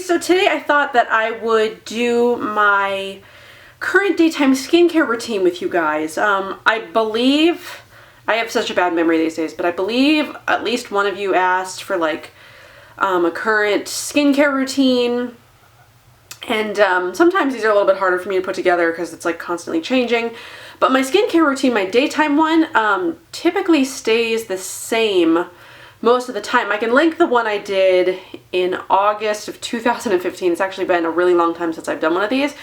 so today I thought that I would do my current daytime skincare routine with you guys. I believe, I have such a bad memory these days, but I believe at least one of you asked for like a current skincare routine. And sometimes these are a little bit harder for me to put together because it's like constantly changing. But my skincare routine, my daytime one, typically stays the same most of the time. I can link the one I did in August of 2015. It's actually been a really long time since I've done one of these.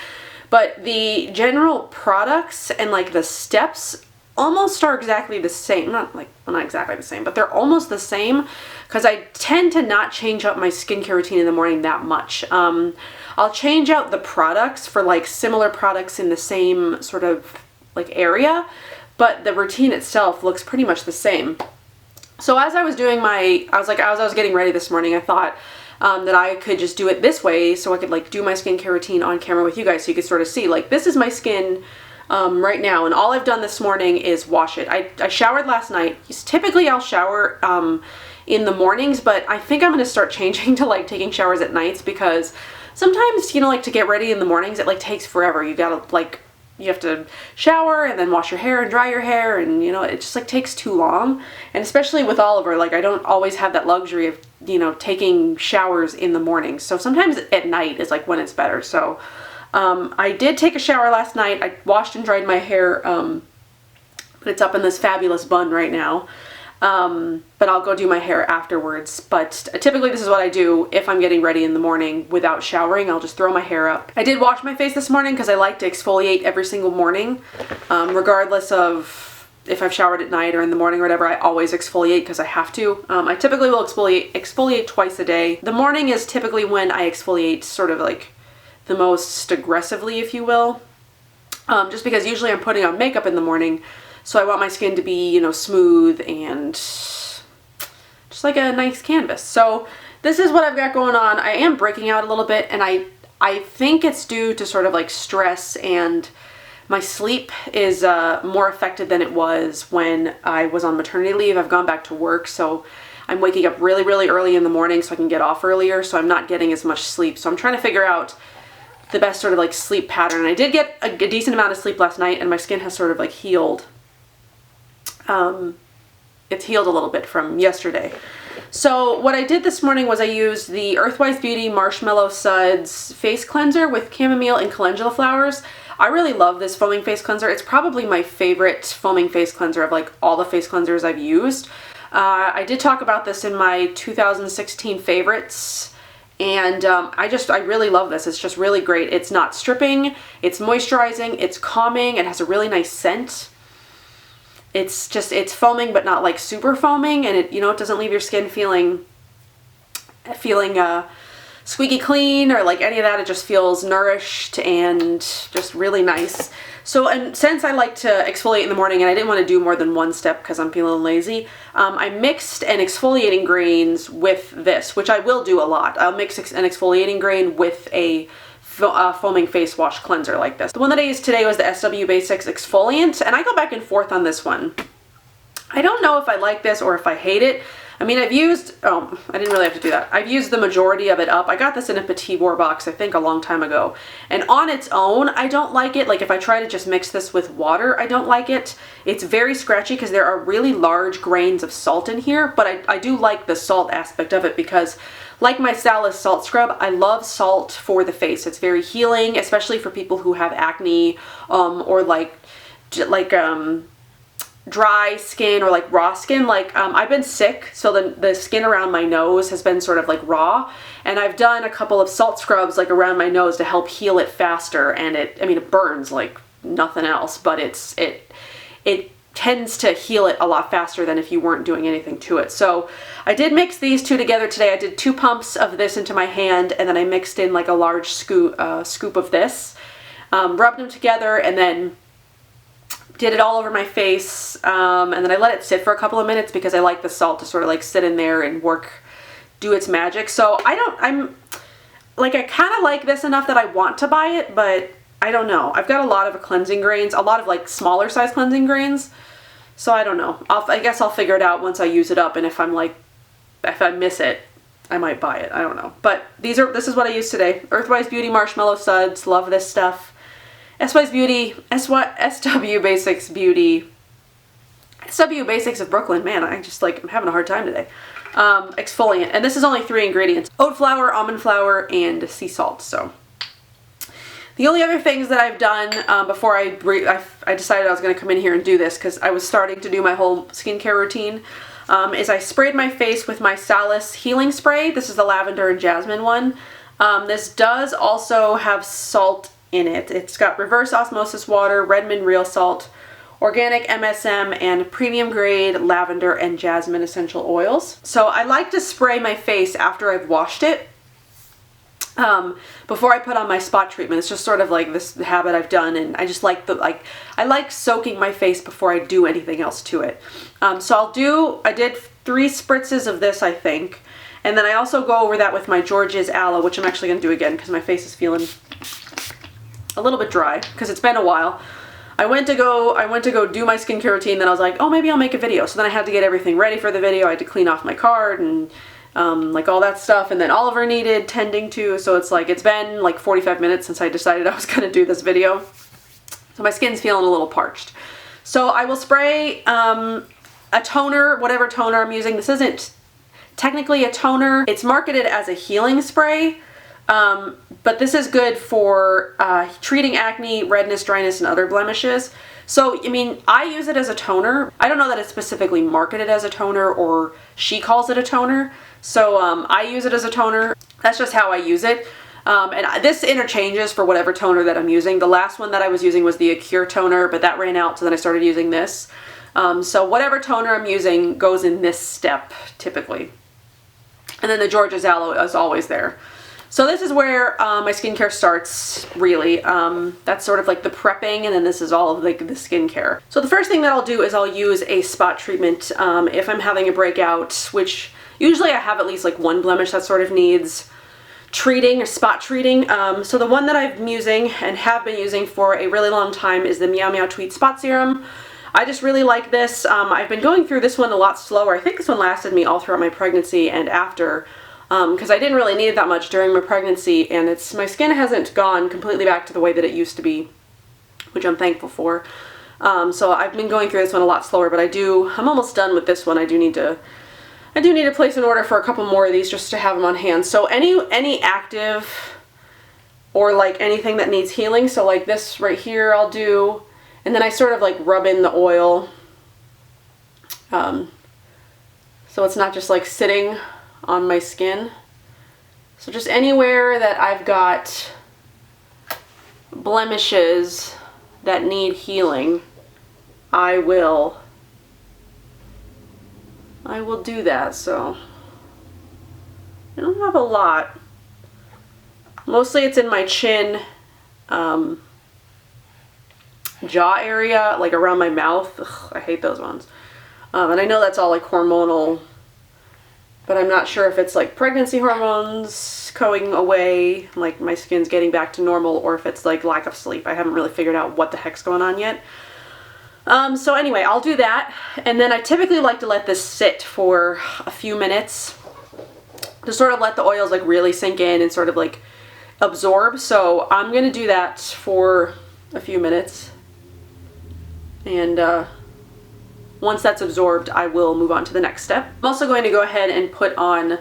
But the general products and like the steps almost are exactly the same. Not exactly the same, but they're almost the same because I tend to not change up my skincare routine in the morning that much. I'll change out the products for like similar products in the same sort of like area, but the routine itself looks pretty much the same. So as I was doing as I was getting ready this morning, I thought that I could just do it this way so I could like do my skincare routine on camera with you guys so you could sort of see like this is my skin right now, and all I've done this morning is wash it. I showered last night. Typically I'll shower in the mornings, but I think I'm going to start changing to like taking showers at nights because sometimes, you know, like to get ready in the mornings it like takes forever. You have to shower and then wash your hair and dry your hair, and you know, it just like takes too long. And especially with Oliver, like I don't always have that luxury of, you know, taking showers in the morning. So sometimes at night is like when it's better. So I did take a shower last night. I washed and dried my hair, but it's up in this fabulous bun right now. But I'll go do my hair afterwards. But typically this is what I do if I'm getting ready in the morning without showering. I'll just throw my hair up. I did wash my face this morning because I like to exfoliate every single morning, regardless of if I've showered at night or in the morning or whatever. I always exfoliate because I have to. I typically will exfoliate twice a day. The morning is typically when I exfoliate sort of like the most aggressively, if you will, just because usually I'm putting on makeup in the morning. So I want my skin to be, you know, smooth and just like a nice canvas. So this is what I've got going on. I am breaking out a little bit, and I think it's due to sort of like stress, and my sleep is more affected than it was when I was on maternity leave. I've gone back to work, so I'm waking up really, really early in the morning so I can get off earlier, so I'm not getting as much sleep. So I'm trying to figure out the best sort of like sleep pattern. I did get a decent amount of sleep last night, and my skin has sort of like healed. It's healed a little bit from yesterday. So what I did this morning was I used the Earthwise Beauty Marshmallow Suds face cleanser with chamomile and calendula flowers. I really love this foaming face cleanser. It's probably my favorite foaming face cleanser of like all the face cleansers I've used. I did talk about this in my 2016 favorites, and I really love this. It's just really great. It's not stripping, it's moisturizing, it's calming, it has a really nice scent. It's foaming but not like super foaming, and it, you know, it doesn't leave your skin feeling squeaky clean or like any of that. It just feels nourished and just really nice. So, and since I like to exfoliate in the morning and I didn't want to do more than one step because I'm feeling lazy, I mixed an exfoliating grains with this, which I will do a lot. I'll mix an exfoliating grain with a foaming face wash cleanser like this. The one that I used today was the SW Basics exfoliant, and I go back and forth on this one. I don't know if I like this or if I hate it. I mean, I've used, I didn't really have to do that. I've used the majority of it up. I got this in a Petit Bour box, I think a long time ago. And on its own, I don't like it. Like if I try to just mix this with water, I don't like it. It's very scratchy because there are really large grains of salt in here, but I do like the salt aspect of it because like my Salus salt scrub, I love salt for the face. It's very healing, especially for people who have acne or dry skin or like raw skin. Like I've been sick, so the skin around my nose has been sort of like raw, and I've done a couple of salt scrubs like around my nose to help heal it faster, and it burns like nothing else, but it tends to heal it a lot faster than if you weren't doing anything to it. So I did mix these two together today. I did 2 pumps of this into my hand, and then I mixed in like a large scoop of this, rubbed them together, and then did it all over my face, and then I let it sit for a couple of minutes because I like the salt to sort of like sit in there and do its magic. So I kind of like this enough that I want to buy it, but I don't know. I've got a lot of cleansing grains, a lot of like smaller size cleansing grains, so I don't know. I guess I'll figure it out once I use it up, and if I miss it, I might buy it. I don't know. But this is what I use today. Earthwise Beauty Marshmallow Suds. Love this stuff. SW Basics Beauty. SW Basics of Brooklyn. Man, I'm having a hard time today. Exfoliant. And this is only 3 ingredients. Oat flour, almond flour, and sea salt. So the only other things that I've done before I decided I was going to come in here and do this, because I was starting to do my whole skincare routine, is I sprayed my face with my Salus Healing Spray. This is the lavender and jasmine one. This does also have salt in it. It's got reverse osmosis water, Redmond real salt, organic MSM, and premium grade lavender and jasmine essential oils. So I like to spray my face after I've washed it. Before I put on my spot treatment. It's just sort of like this habit I've done, and I just like I like soaking my face before I do anything else to it. So I did 3 spritzes of this, I think, and then I also go over that with my George's Aloe, which I'm actually going to do again because my face is feeling a little bit dry because it's been a while. I went to go do my skincare routine, then I was like, oh, maybe I'll make a video. So then I had to get everything ready for the video. I had to clean off my card and like all that stuff, and then Oliver needed tending to, so it's been like 45 minutes since I decided I was going to do this video. So my skin's feeling a little parched. So I will spray a toner, whatever toner I'm using. This isn't technically a toner. It's marketed as a healing spray, but this is good for treating acne, redness, dryness, and other blemishes. So, I mean, I use it as a toner. I don't know that it's specifically marketed as a toner, or she calls it a toner. So I use it as a toner. That's just how I use it. And this interchanges for whatever toner that I'm using. The last one that I was using was the Acure toner, but that ran out, so then I started using this. So whatever toner I'm using goes in this step, typically. And then the George's Aloe is always there. So this is where my skincare starts, really. That's sort of like the prepping, and then this is all of like the skincare. So the first thing that I'll do is I'll use a spot treatment if I'm having a breakout, which usually I have at least like one blemish that sort of needs treating or spot treating. So the one that I'm using and have been using for a really long time is the Meow Meow Tweet Spot Serum. I just really like this. I've been going through this one a lot slower. I think this one lasted me all throughout my pregnancy and after. Because I didn't really need it that much during my pregnancy, and my skin hasn't gone completely back to the way that it used to be, which I'm thankful for. So I've been going through this one a lot slower, but I'm almost done with this one. I do need to place an order for a couple more of these just to have them on hand. So any active or like anything that needs healing, so like this right here I'll do, and then I sort of like rub in the oil, so it's not just like sitting on my skin. So just anywhere that I've got blemishes that need healing, I will do that. So I don't have a lot. Mostly it's in my chin, jaw area, like around my mouth. Ugh, I hate those ones. And I know that's all like hormonal, but I'm not sure if it's like pregnancy hormones going away, like my skin's getting back to normal, or if it's like lack of sleep. I haven't really figured out what the heck's going on yet. So anyway, I'll do that, and then I typically like to let this sit for a few minutes to sort of let the oils like really sink in and sort of like absorb. So I'm gonna do that for a few minutes, and once that's absorbed, I will move on to the next step. I'm also going to go ahead and put on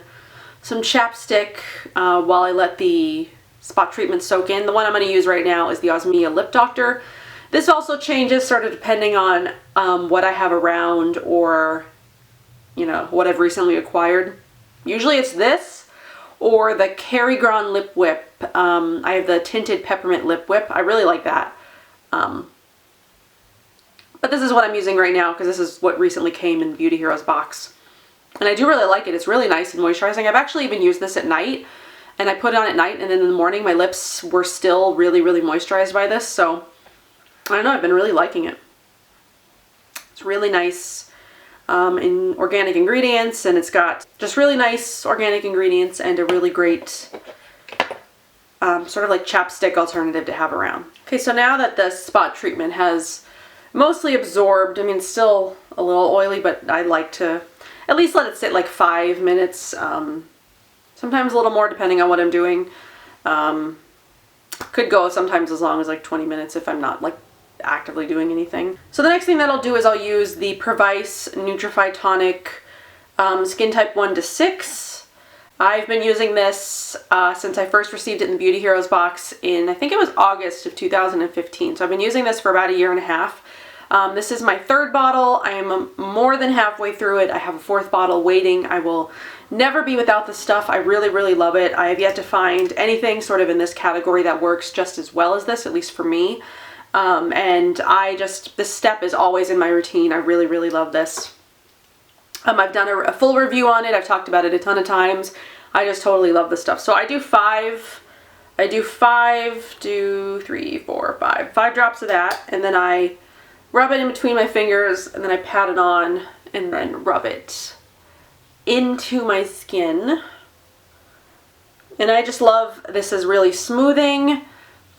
some chapstick while I let the spot treatment soak in. The one I'm going to use right now is the Osmia Lip Doctor. This also changes sort of depending on what I have around, or what I've recently acquired. Usually it's this or the Kerrygon Lip Whip. I have the tinted peppermint lip whip. I really like that. But this is what I'm using right now because this is what recently came in the Beauty Heroes box. And I do really like it. It's really nice and moisturizing. I've actually even used this at night, and I put it on at night, and then in the morning my lips were still really, really moisturized by this. So I don't know, I've been really liking it. It's really nice in organic ingredients, and it's got just really nice organic ingredients and a really great sort of like chapstick alternative to have around. Okay, so now that the spot treatment has mostly absorbed, I mean, it's still a little oily, but I like to at least let it sit like 5 minutes sometimes a little more depending on what I'm doing. Could go sometimes as long as like 20 minutes if I'm not like actively doing anything. So the next thing that I'll do is I'll use the Previce Nutrify Tonic Skin Type 1 to 6. I've been using this since I first received it in the Beauty Heroes box in, I think it was August of 2015. So I've been using this for about a year and a half. This is my third bottle. I am more than halfway through it. I have a fourth bottle waiting. I will never be without this stuff. I really, really love it. I have yet to find anything sort of in this category that works just as well as this, at least for me. And this step is always in my routine. I really, really love this. I've done a full review on it. I've talked about it a ton of times. I just totally love this stuff. So I do five drops of that, and then I rub it in between my fingers, and then I pat it on, and then rub it into my skin. And I just love, this is really smoothing.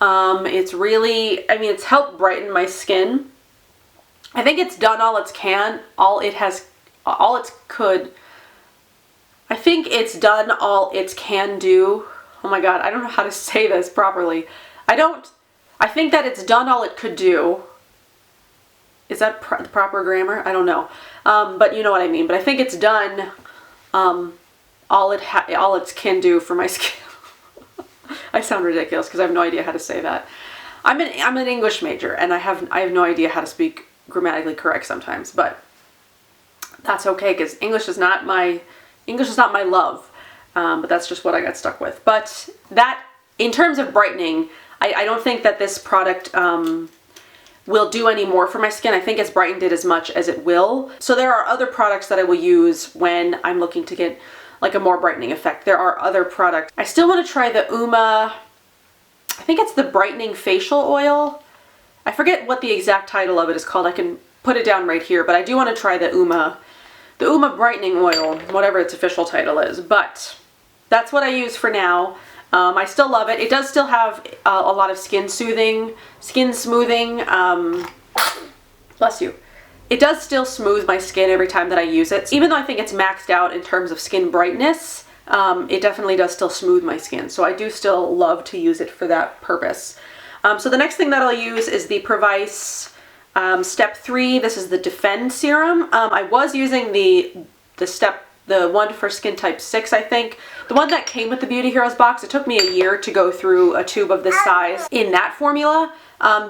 It's really, I mean, it's helped brighten my skin. I think it's done all it can, I think it's done all it can do. Oh my God, I don't know how to say this properly. I think that it's done all it could do. Is that the proper grammar? I don't know. But you know what I mean. But I think it's done all it can do for my skin. I sound ridiculous because I have no idea how to say that. I'm an English major, and I have no idea how to speak grammatically correct sometimes, but that's okay because English is not my love. But that's just what I got stuck with. But that, in terms of brightening, I don't think that this product will do any more for my skin. I think it's brightened it as much as it will. So there are other products that I will use when I'm looking to get like a more brightening effect. There are other products. I still want to try the Uma, I think it's the brightening facial oil. I forget what the exact title of it is called. I can put it down right here, but I do want to try the Uma brightening oil, whatever its official title is. But that's what I use for now. I still love it. It does still have a lot of skin smoothing. Bless you. It does still smooth my skin every time that I use it. Even though I think it's maxed out in terms of skin brightness, it definitely does still smooth my skin. So I do still love to use it for that purpose. So the next thing that I'll use is the Previce Step 3. This is the Defend Serum. I was using the one for skin type 6, I think. The one that came with the Beauty Heroes box. It took me a year to go through a tube of this size in that formula.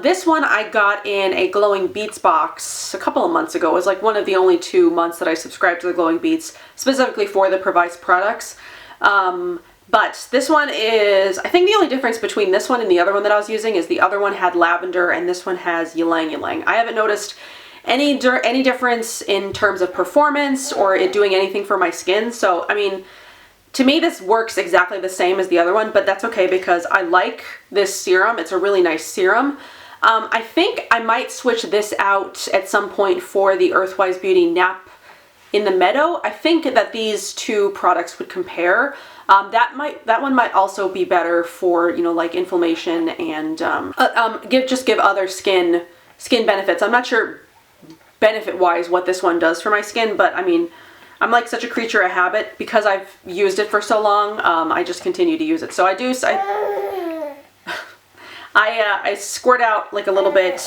This one I got in a Glowing Beets box a couple of months ago. It was like one of the only 2 months that I subscribed to the Glowing Beets, specifically for the Previce products. But this one is, I think the only difference between this one and the other one that I was using is the other one had lavender and this one has ylang ylang. I haven't noticed any difference in terms of performance or it doing anything for my skin. So, I mean, to me this works exactly the same as the other one, but that's okay because I like this serum. It's a really nice serum. I think I might switch this out at some point for the Earthwise Beauty Nap in the Meadow. I think that these 2 products would compare. That one might also be better for, you know, like inflammation and give other skin benefits. I'm not sure benefit-wise what this one does for my skin, but I mean, I'm like such a creature of habit because I've used it for so long. I just continue to use it. So I squirt out like a little bit,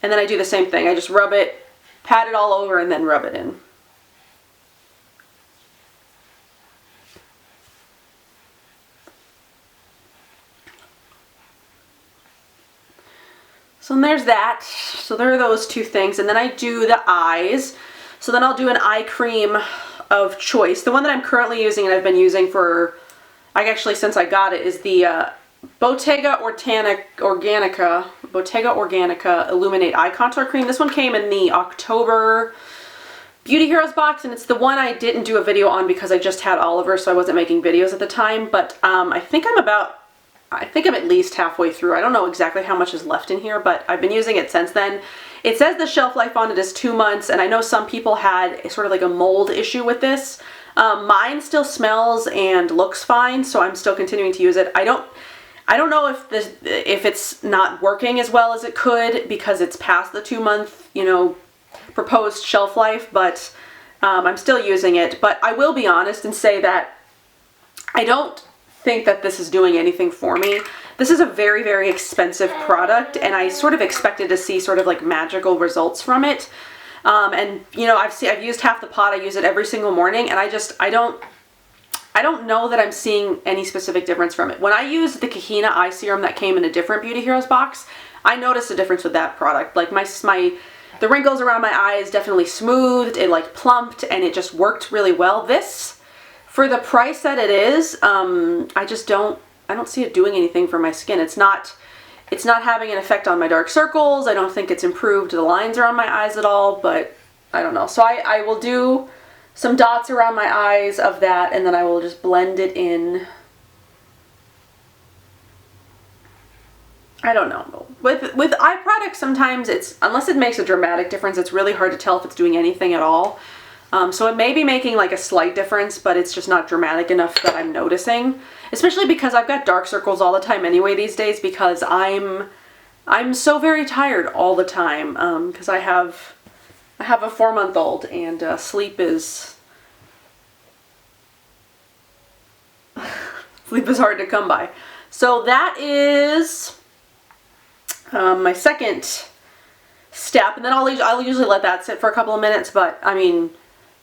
and then I do the same thing. I just rub it, pat it all over, and then rub it in. So there's that. So there are those 2 things. And then I do the eyes. So then I'll do an eye cream of choice. The one that I'm currently using and I've been using for, actually since I got it, is the Bottega Organica Illuminate Eye Contour Cream. This one came in the October Beauty Heroes box, and it's the one I didn't do a video on because I just had Oliver, so I wasn't making videos at the time. But I think I'm at least halfway through. I don't know exactly how much is left in here, but I've been using it since then. It says the shelf life on it is 2 months, and I know some people had sort of like a mold issue with this. Mine still smells and looks fine, so I'm still continuing to use it. I don't know if it's not working as well as it could because it's past the 2-month, you know, proposed shelf life, but I'm still using it. But I will be honest and say that I don't think that this is doing anything for me. This is a very, very expensive product, and I sort of expected to see sort of like magical results from it. And you know, I've used half the pot. I use it every single morning, and I don't know that I'm seeing any specific difference from it. When I used the Kahina eye serum that came in a different Beauty Heroes box, I noticed a difference with that product. Like the wrinkles around my eyes definitely smoothed, it like plumped, and it just worked really well. This, for the price that it is, I don't see it doing anything for my skin. It's not having an effect on my dark circles. I don't think it's improved the lines around my eyes at all, but I don't know. So I will do some dots around my eyes of that, and then I will just blend it in. I don't know. With eye products, sometimes unless it makes a dramatic difference, it's really hard to tell if it's doing anything at all. So it may be making like a slight difference, but it's just not dramatic enough that I'm noticing. Especially because I've got dark circles all the time anyway these days, because I'm so very tired all the time. Because I have a 4-month-old, and sleep is hard to come by. So that is my second step, and then I'll usually let that sit for a couple of minutes. But I mean,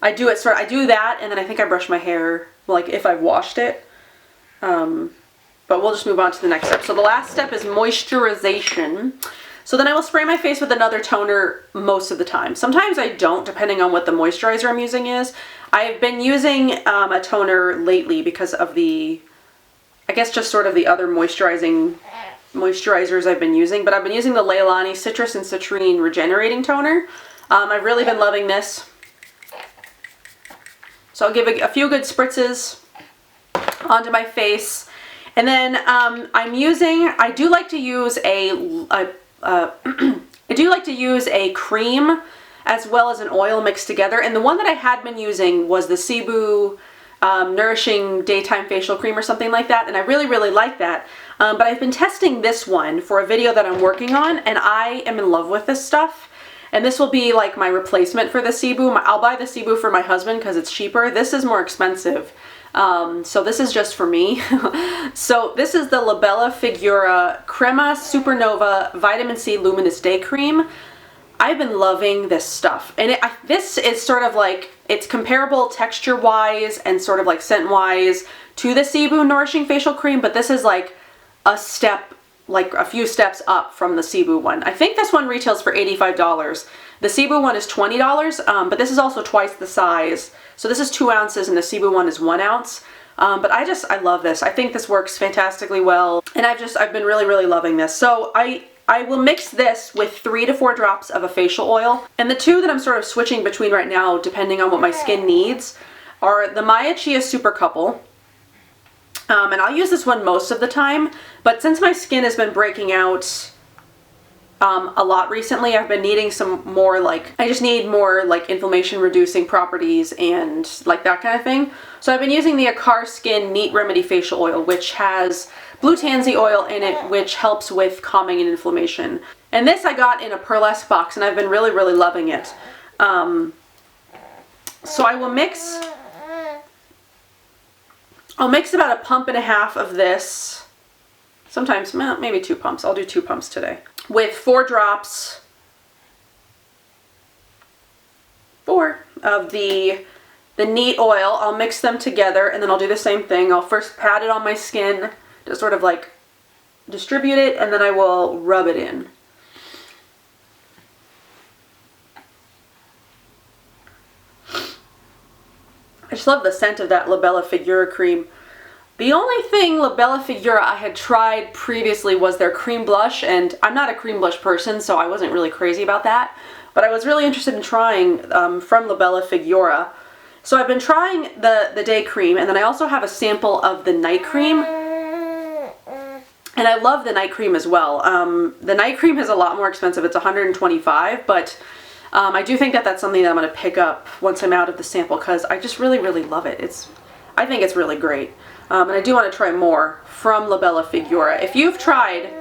I do that, and then I think I brush my hair, like if I've washed it. But we'll just move on to the next step. So the last step is moisturization. So then I will spray my face with another toner most of the time. Sometimes I don't, depending on what the moisturizer I'm using is. I've been using a toner lately because of I guess just sort of the other moisturizers I've been using. But I've been using the Leilani Citrus and Citrine Regenerating Toner. I've really been loving this. So I'll give a few good spritzes onto my face. And then I do like to use a cream as well as an oil mixed together. And the one that I had been using was the CFVBeauty Nourishing Daytime Facial Cream or something like that. And I really, really like that. But I've been testing this one for a video that I'm working on, and I am in love with this stuff. And this will be like my replacement for the CFVBeauty. I'll buy the CFVBeauty for my husband because it's cheaper. This is more expensive. So this is just for me. So this is the La Bella Figura Crema Supernova Vitamin C Luminous Day Cream. I've been loving this stuff. And this is sort of like, it's comparable texture-wise and sort of like scent-wise to the CFVBeauty Nourishing Facial Cream, but this is like a step, like a few steps up from the CFVBeauty one. I think this one retails for $85. The CFVBeauty one is $20, but this is also twice the size. So this is 2 ounces and the CFVBeauty one is 1 ounce. But I love this. I think this works fantastically well. And I've been really, really loving this. So I will mix this with 3 to 4 drops of a facial oil. And the two that I'm sort of switching between right now, depending on what my skin needs, are the Maya Chia Super Couple. And I'll use this one most of the time, but since my skin has been breaking out a lot recently, I've been needing some more I just need more like inflammation reducing properties and like that kind of thing. So I've been using the Akar Skin Neat Remedy Facial Oil, which has blue tansy oil in it, which helps with calming and inflammation. And this I got in a pearlesque box, and I've been really, really loving it. So I'll mix about 1.5 pumps of this, sometimes maybe 2 pumps. I'll do 2 pumps today, with 4 drops of the neat oil. I'll mix them together, and then I'll do the same thing. I'll first pat it on my skin to sort of like distribute it, and then I will rub it in. I just love the scent of that La Bella Figura cream. The only thing La Bella Figura I had tried previously was their cream blush, and I'm not a cream blush person, so I wasn't really crazy about that. But I was really interested in trying from La Bella Figura. So I've been trying the day cream, and then I also have a sample of the night cream. And I love the night cream as well. The night cream is a lot more expensive. It's $125, but I do think that that's something that I'm going to pick up once I'm out of the sample, because I just really, really love it. I think it's really great. And I do want to try more from La Bella Figura. If you've tried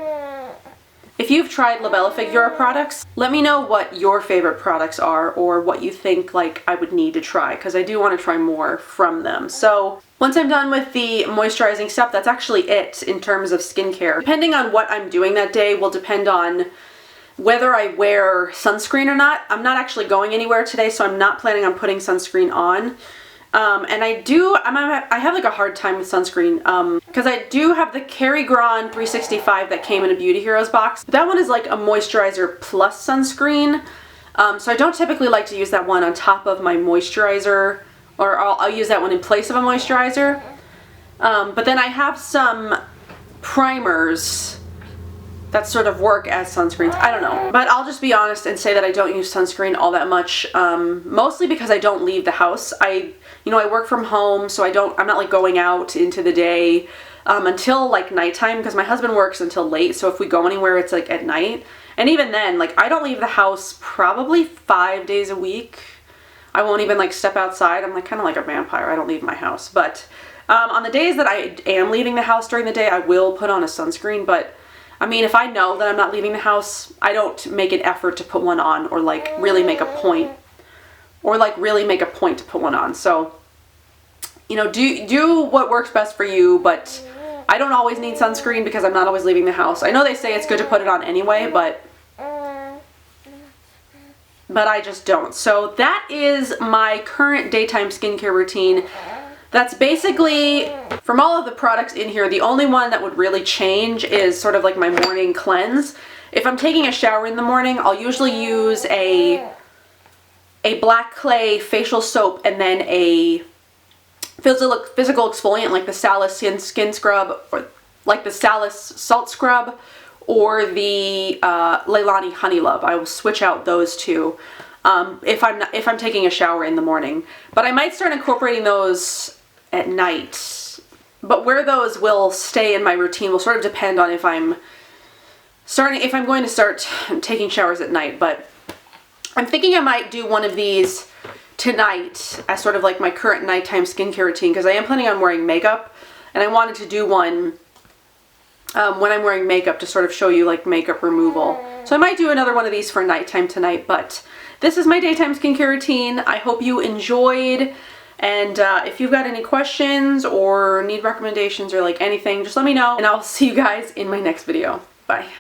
La Bella Figura products, let me know what your favorite products are, or what you think like I would need to try, because I do want to try more from them. So Once I'm done with the moisturizing step, that's actually it in terms of skincare. Depending on what I'm doing that day will depend on whether I wear sunscreen or not. I'm not actually going anywhere today, so I'm not planning on putting sunscreen on. And I have like a hard time with sunscreen because I do have the Kerry-Gron 365 that came in a Beauty Heroes box. But that one is like a moisturizer plus sunscreen. So I don't typically like to use that one on top of my moisturizer, or I'll use that one in place of a moisturizer. But then I have some primers that sort of work as sunscreens. I don't know. But I'll just be honest and say that I don't use sunscreen all that much, mostly because I don't leave the house. I work from home, so I'm not like going out into the day until like nighttime, because my husband works until late, so if we go anywhere it's like at night. And even then, like, I don't leave the house probably 5 days a week. I won't even like step outside. I'm like kind of like a vampire. I don't leave my house. But on the days that I am leaving the house during the day, I will put on a sunscreen. But I mean, if I know that I'm not leaving the house, I don't make an effort to put one on, or like really make a point, to put one on. So, you know, do what works best for you, but I don't always need sunscreen because I'm not always leaving the house. I know they say it's good to put it on anyway, but I just don't. So that is my current daytime skincare routine. That's basically, from all of the products in here, the only one that would really change is sort of like my morning cleanse. If I'm taking a shower in the morning, I'll usually use a black clay facial soap and then a physical exfoliant like the Salus skin scrub, or like the Salus salt scrub, or the Leilani Honey Love. I will switch out those two if I'm taking a shower in the morning. But I might start incorporating those at night. But where those will stay in my routine will sort of depend on if I'm going to start taking showers at night. But I'm thinking I might do one of these tonight as sort of like my current nighttime skincare routine, because I am planning on wearing makeup, and I wanted to do one when I'm wearing makeup to sort of show you like makeup removal. So I might do another one of these for nighttime tonight, but this is my daytime skincare routine. I hope you enjoyed, and if you've got any questions or need recommendations or like anything, just let me know, and I'll see you guys in my next video. Bye.